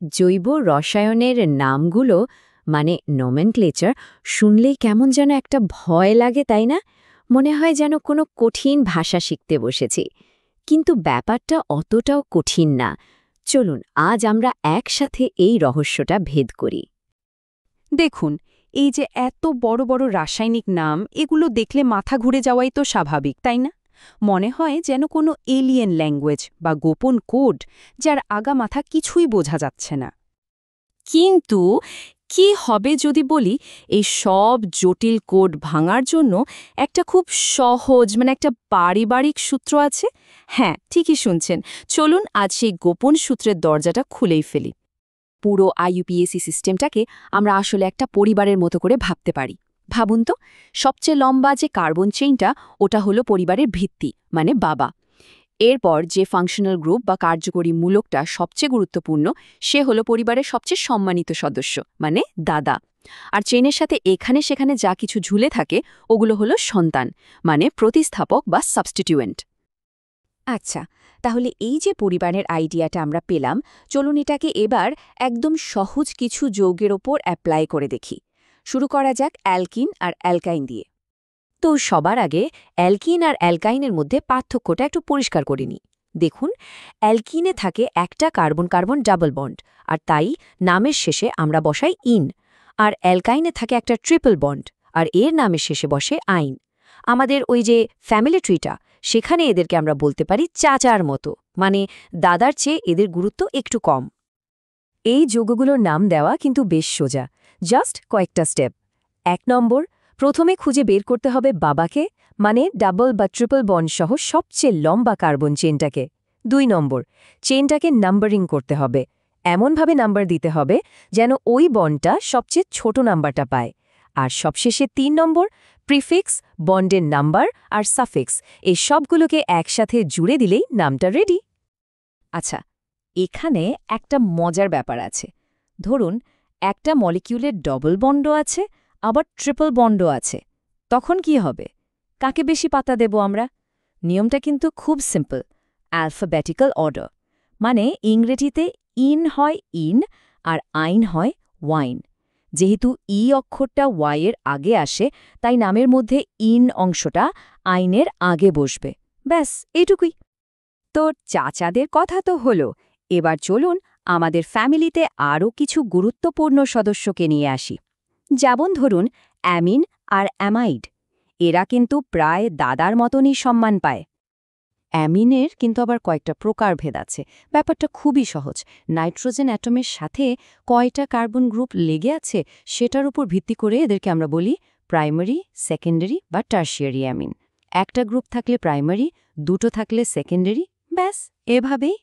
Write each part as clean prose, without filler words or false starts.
জৈব রসায়নের নামগুলো মানে নোমেনক্লেচার শুনলেই কেমন যেন একটা ভয় লাগে, তাই না? মনে হয় যেন কোনো কঠিন ভাষা শিখতে বসেছি। কিন্তু ব্যাপারটা অতটাও কঠিন না। চলুন আজ আমরা একসাথে এই রহস্যটা ভেদ করি। দেখুন, এই যে এত বড় বড় রাসায়নিক নাম, এগুলো দেখলে মাথা ঘুরে যাওয়াই তো স্বাভাবিক, তাই না? মনে হয় যেন কোনো এলিয়েন ল্যাঙ্গুয়েজ বা গোপন কোড, যার আগা মাথা কিছুই বোঝা যাচ্ছে না। কিন্তু কি হবে যদি বলি, এই সব জটিল কোড ভাঙার জন্য একটা খুব সহজ একটা পারিবারিক সূত্র আছে? হ্যাঁ, ঠিকই শুনছেন। চলুন আজ সেই গোপন সূত্রের দরজাটা খুলেই ফেলি। পুরো আইইউপিএসি সিস্টেমটাকে আমরা আসলে একটা পরিবারের মতো করে ভাবতে পারি। ভাবুন তো, সবচেয়ে লম্বা যে কার্বন চেইনটা, ওটা হলো পরিবারের ভিত্তি, মানে বাবা। এরপর যে ফাংশনাল গ্রুপ বা কার্যকরী মূলকটা সবচেয়ে গুরুত্বপূর্ণ, সে হলো পরিবারের সবচেয়ে সম্মানিত সদস্য, মানে দাদা। আর চেইনের সাথে এখানে সেখানে যা কিছু ঝুলে থাকে, ওগুলো হলো সন্তান, মানে প্রতিস্থাপক বা সাবস্টিটিউয়েন্ট। আচ্ছা, তাহলে এই যে পরিবারের আইডিয়াটা আমরা পেলাম, চলুন এটাকে এবার একদম সহজ কিছু যৌগের ওপর অ্যাপ্লাই করে দেখি। শুরু করা যাক অ্যালকিন আর অ্যালকাইন দিয়ে। তো সবার আগে অ্যালকিন আর অ্যালকাইনের মধ্যে পার্থক্যটা একটু পরিষ্কার করে নিই। দেখুন, অ্যালকিনে থাকে একটা কার্বন কার্বন ডাবল বন্ড, আর তাই নামের শেষে আমরা বসাই ইন। আর অ্যালকাইনে থাকে একটা ট্রিপল বন্ড, আর এর নামের শেষে বসে আইন। আমাদের ওই যে ফ্যামিলি ট্রিটা, সেখানে এদেরকে আমরা বলতে পারি চাচার মতো, মানে দাদার চেয়ে এদের গুরুত্ব একটু কম। এই যৌগগুলোর নাম দেওয়া কিন্তু বেশ সোজা, জাস্ট কয়েকটা স্টেপ। ১ নম্বর, প্রথমে খুঁজে বের করতে হবে বাবাকে, মানে ডাবল বা ট্রিপল বন্ড সহ সবচেয়ে লম্বা কার্বন চেনটাকে। ২ নম্বর, চেনটাকে নাম্বারিং করতে হবে, এমনভাবে নাম্বার দিতে হবে যেন ওই বন্ডটা সবচেয়ে ছোট নাম্বারটা পায়। আর সবশেষে ৩ নম্বর, প্রিফিক্স, বন্ডের নাম্বার আর সাফিক্স, এই সবগুলোকে একসাথে জুড়ে দিলেই নামটা রেডি। আচ্ছা, এখানে একটা মজার ব্যাপার আছে। ধরুন, একটা মলিকিউলের ডবল বন্ডও আছে, আবার ট্রিপল বন্ডও আছে। তখন কি হবে? কাকে বেশি পাতা দেব আমরা? নিয়মটা কিন্তু খুব সিম্পল, অ্যালফাবেটিক্যাল অর্ডার। মানে ইংরেজিতে ইন হয় ইন আর আইন হয় ওয়াইন। যেহেতু ই অক্ষরটা ওয়াই এর আগে আসে, তাই নামের মধ্যে ইন অংশটা আইনের আগে বসবে। ব্যাস, এইটুকুই। তো চাচাদের কথা তো হলো, এবার চলুন আমাদের ফ্যামিলিতে আরও কিছু গুরুত্বপূর্ণ সদস্যকে নিয়ে আসি। যেমন ধরুন অ্যামিন আর অ্যামাইড। এরা কিন্তু প্রায় দাদার মতনই সম্মান পায়। অ্যামিনের কিন্তু আবার কয়েকটা প্রকারভেদ আছে। ব্যাপারটা খুবই সহজ। নাইট্রোজেন অ্যাটমের সাথে কয়টা কার্বন গ্রুপ লেগে আছে, সেটার উপর ভিত্তি করে এদেরকে আমরা বলি প্রাইমারি, সেকেন্ডারি বা টার্শিয়ারি অ্যামিন। একটা গ্রুপ থাকলে প্রাইমারি, দুটো থাকলে সেকেন্ডারি, ব্যাস এভাবেই।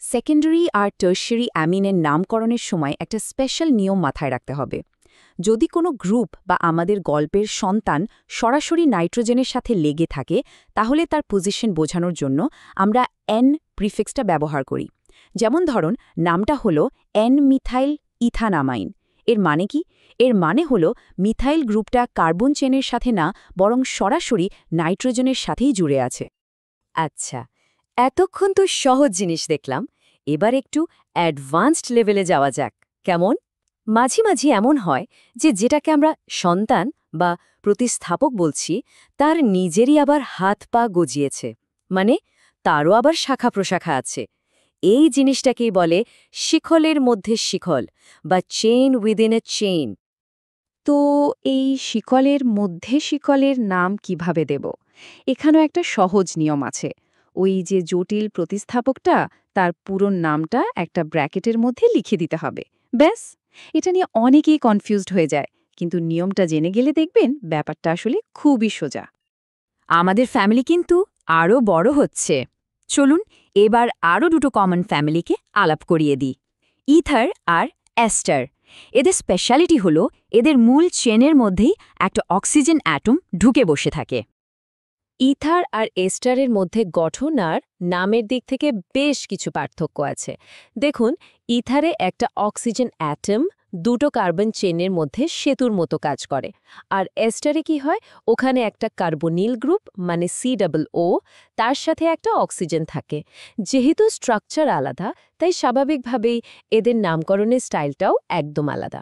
সেকেন্ডারি আর টার্শিয়ারি অ্যামিনের নামকরণের সময় একটা স্পেশাল নিয়ম মাথায় রাখতে হবে। যদি কোনো গ্রুপ বা আমাদের গল্পের সন্তান সরাসরি নাইট্রোজেনের সাথে লেগে থাকে, তাহলে তার পজিশন বোঝানোর জন্য আমরা এন প্রিফিক্সটা ব্যবহার করি। যেমন ধরুন, নামটা হলো এন মিথাইল ইথানামাইন। এর মানে কি? এর মানে হলো মিথাইল গ্রুপটা কার্বন চেনের সাথে না, বরং সরাসরি নাইট্রোজেনের সাথেই জুড়ে আছে। আচ্ছা, এতক্ষণ তো সহজ জিনিস দেখলাম। এবার একটু অ্যাডভান্সড লেভেলে যাওয়া যাক, কেমন? মাঝে মাঝে এমন হয় যে যেটাকে আমরা সন্তান বা প্রতিস্থাপক বলছি, তার নিজেরই আবার হাত পা গজিয়েছে, মানে তারও আবার শাখা প্রশাখা আছে। এই জিনিসটাকেই বলে শিখলের মধ্যে শিখল, বা চেইন উইদিন এ চেইন। তো এই শিকলের মধ্যে শিকলের নাম কিভাবে দেব? এখানেও একটা সহজ নিয়ম আছে। ওই যে জটিল প্রতিস্থাপকটা, তার পুরো নামটা একটা ব্র্যাকেটের মধ্যে লিখে দিতে হবে। ব্যাস, এটা নিয়ে অনেকেই কনফিউজড হয়ে যায়, কিন্তু নিয়মটা জেনে গেলে দেখবেন ব্যাপারটা আসলে খুবই সোজা। আমাদের ফ্যামিলি কিন্তু আরও বড় হচ্ছে। চলুন এবার আরও দুটো কমন ফ্যামিলিকে আলাপ করিয়ে দিই, ইথার আর অ্যাস্টার। এদের স্পেশালিটি হলো এদের মূল চেনের মধ্যেই একটা অক্সিজেন অ্যাটম ঢুকে বসে থাকে। ইথার আর এস্টারের মধ্যে গঠন আর নামের দিক থেকে বেশ কিছু পার্থক্য আছে। দেখুন, ইথারে একটা অক্সিজেন অ্যাটম দুটো কার্বন চেনের মধ্যে সেতুর মতো কাজ করে। আর এস্টারে কি হয়, ওখানে একটা কার্বনিল গ্রুপ মানে COO, তার সাথে একটা অক্সিজেন থাকে। যেহেতু স্ট্রাকচার আলাদা, তাই স্বাভাবিকভাবেই এদের নামকরণের স্টাইলটাও একদম আলাদা।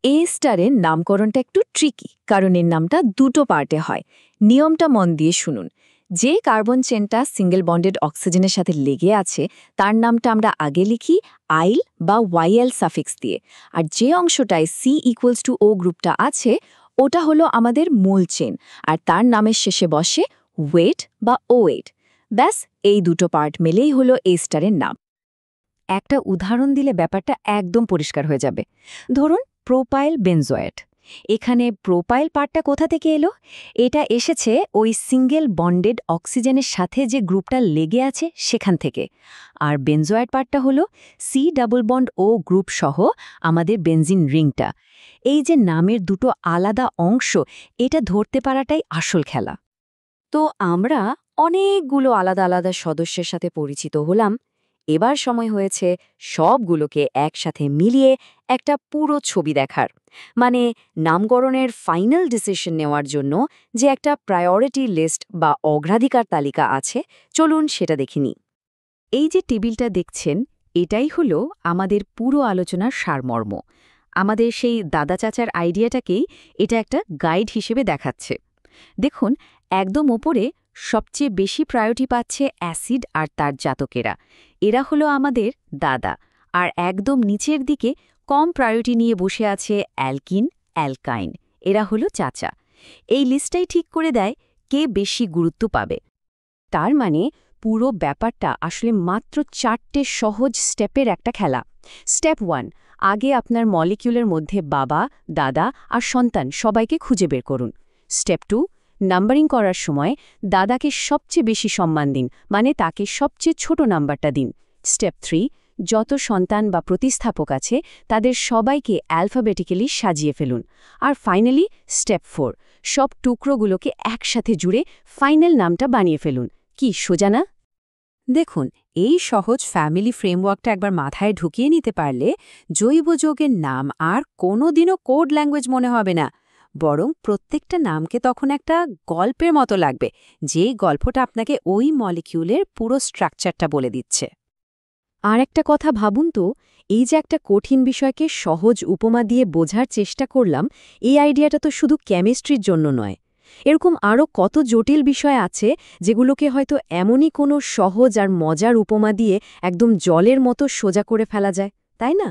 এ স্টারের নামকরণটা একটু ট্রিকি, কারণ এর নামটা দুটো পার্টে হয়। নিয়মটা মন দিয়ে শুনুন। যে কার্বন চেনটা সিঙ্গেল বন্ডেড অক্সিজেনের সাথে লেগে আছে তার নামটা আমরা আগে লিখি আইল বা ওয়াইএল সাফিক্স দিয়ে, আর যে অংশটায় C=O গ্রুপটা আছে ওটা হলো আমাদের মূল চেন, আর তার নামের শেষে বসে ওয়েট বা OH। ব্যাস, এই দুটো পার্ট মিলেই হলো এই স্টারের নাম। একটা উদাহরণ দিলে ব্যাপারটা একদম পরিষ্কার হয়ে যাবে। ধরুন প্রোপাইল বেনজয়েট। এখানে প্রোপাইল পার্টটা কোথা থেকে এলো? এটা এসেছে ওই সিঙ্গেল বন্ডেড অক্সিজেনের সাথে যে গ্রুপটা লেগে আছে সেখান থেকে। আর বেনজয়েট পার্টটা হলো C+O গ্রুপ সহ আমাদের বেনজিন রিংটা। এই যে নামের দুটো আলাদা অংশ, এটা ধরতে পারাটাই আসল খেলা। তো আমরা অনেকগুলো আলাদা আলাদা সদস্যের সাথে পরিচিত হলাম। এবার সময় হয়েছে সবগুলোকে একসাথে মিলিয়ে একটা পুরো ছবি দেখার, মানে নামকরণের ফাইনাল ডিসিশন নেওয়ার জন্য যে একটা প্রায়োরিটি লিস্ট বা অগ্রাধিকার তালিকা আছে, চলুন সেটা দেখিনি। এই যে টেবিলটা দেখছেন, এটাই হলো আমাদের পুরো আলোচনার সারমর্ম। আমাদের সেই দাদা চাচার আইডিয়াটাকেই এটা একটা গাইড হিসেবে দেখাচ্ছে। দেখুন, একদম ওপরে সবচেয়ে বেশি প্রায়োরিটি পাচ্ছে অ্যাসিড আর তার জাতকেরা, এরা হলো আমাদের দাদা। আর একদম নিচের দিকে কম প্রায়োরিটি নিয়ে বসে আছে অ্যালকিন, অ্যালকাইন, এরা হলো চাচা। এই লিস্টটাই ঠিক করে দেয় কে বেশি গুরুত্ব পাবে। তার মানে পুরো ব্যাপারটা আসলে মাত্র 4টে সহজ স্টেপের একটা খেলা। স্টেপ 1, আগে আপনার মলিকিউলের মধ্যে বাবা, দাদা আর সন্তান সবাইকে খুঁজে বের করুন। স্টেপ 2, নাম্বারিং করার সময় দাদাকে সবচেয়ে বেশি সম্মান দিন, মানে তাকে সবচেয়ে ছোট নাম্বারটা দিন। স্টেপ 3, যত সন্তান বা প্রতিস্থাপক আছে তাদের সবাইকে অ্যালফাবেটিক্যালি সাজিয়ে ফেলুন। আর ফাইনালি স্টেপ 4, সব টুকরোগুলোকে একসাথে জুড়ে ফাইনাল নামটা বানিয়ে ফেলুন। কি সোজা না? দেখুন, এই সহজ ফ্যামিলি ফ্রেমওয়ার্কটা একবার মাথায় ঢুকিয়ে নিতে পারলে জৈব যৌগের নাম আর কোনোদিনও কোড ল্যাঙ্গুয়েজ মনে হবে না, বরং প্রত্যেকটা নামকে তখন একটা গল্পের মতো লাগবে, যে গল্পটা আপনাকে ওই মলিকিউলের পুরো স্ট্রাকচারটা বলে দিচ্ছে। আর একটা কথা ভাবুন তো, এই যে একটা কঠিন বিষয়কে সহজ উপমা দিয়ে বোঝার চেষ্টা করলাম, এই আইডিয়াটা তো শুধু কেমিস্ট্রির জন্য নয়। এরকম আরও কত জটিল বিষয় আছে যেগুলোকে হয়তো এমনই কোনো সহজ আর মজার উপমা দিয়ে একদম জলের মতো সোজা করে ফেলা যায়, তাই না?